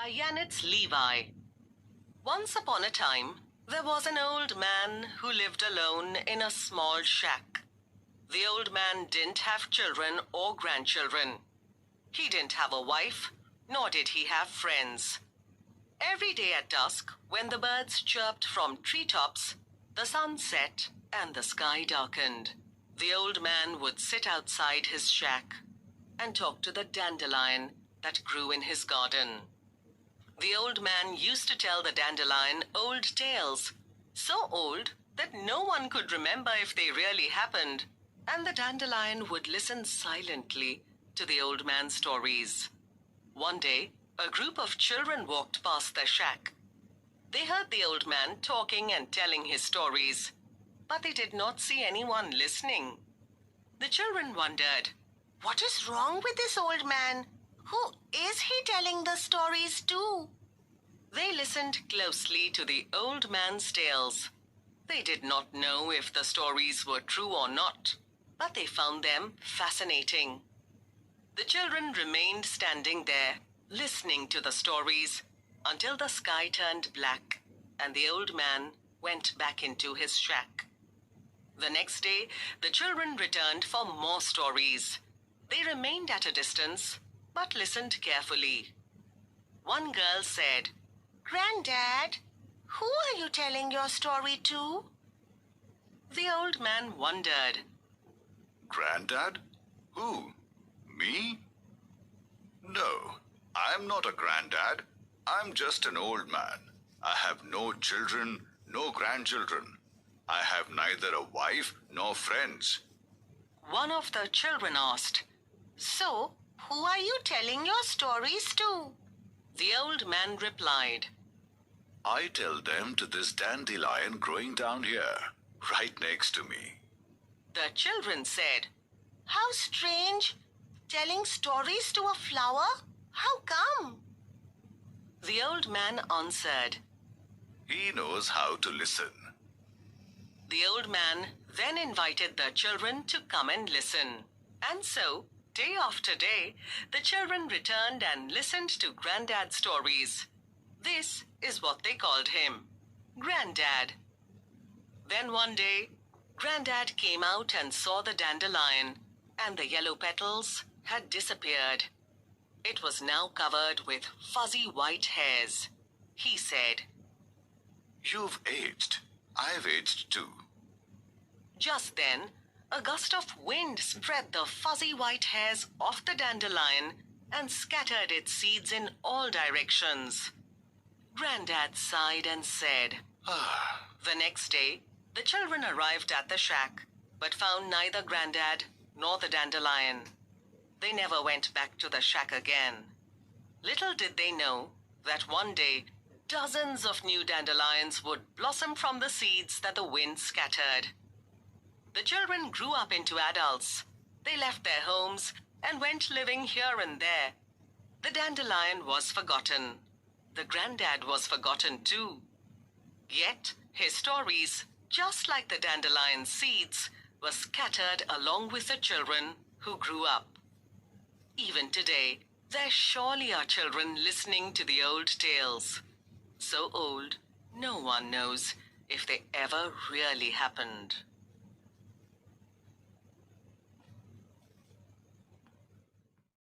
by Yannets Levi. Once upon a time, there was an old man who lived alone in a small shack. The old man didn't have children or grandchildren. He didn't have a wife, nor did he have friends. Every day at dusk, when the birds chirped from treetops, the sun set and the sky darkened. The old man would sit outside his shack and talk to the dandelion that grew in his garden. The old man used to tell the dandelion old tales, so old that no one could remember if they really happened, and the dandelion would listen silently to the old man's stories. One day, a group of children walked past the shack. They heard the old man talking and telling his stories, but they did not see anyone listening. The children wondered, "What is wrong with this old man? Who is he telling the stories to?" They listened closely to the old man's tales. They did not know if the stories were true or not, but they found them fascinating. The children remained standing there, listening to the stories, until the sky turned black and the old man went back into his shack. The next day, the children returned for more stories. They remained at a distance, but listened carefully. One girl said, "Grandad, who are you telling your story to?" The old man wondered. Grandad? Who? Me? No, I'm not a granddad. I'm just an old man. I have no children, no grandchildren. I have neither a wife nor friends. One of the children asked, "So, who are you telling your stories to?" The old man replied, I tell them to this dandelion growing down here, right next to me. The children said, "How strange! Telling stories to a flower? How come?" The old man answered, He knows how to listen. The old man then invited the children to come and listen. And so, day after day, the children returned and listened to Grandad's stories. This is what they called him, Grandad. Then one day, Grandad came out and saw the dandelion, and the yellow petals had disappeared. It was now covered with fuzzy white hairs. He said, You've aged. I've aged too. Just then, a gust of wind spread the fuzzy white hairs off the dandelion and scattered its seeds in all directions. Grandad sighed and said, The next day, the children arrived at the shack, but found neither Grandad nor the dandelion. They never went back to the shack again. Little did they know that one day, dozens of new dandelions would blossom from the seeds that the wind scattered. The children grew up into adults. They left their homes and went living here and there. The dandelion was forgotten. The Grandad was forgotten too. Yet his stories, just like the dandelion seeds, were scattered along with the children who grew up. Even today, there surely are children listening to the old tales. So old, no one knows if they ever really happened.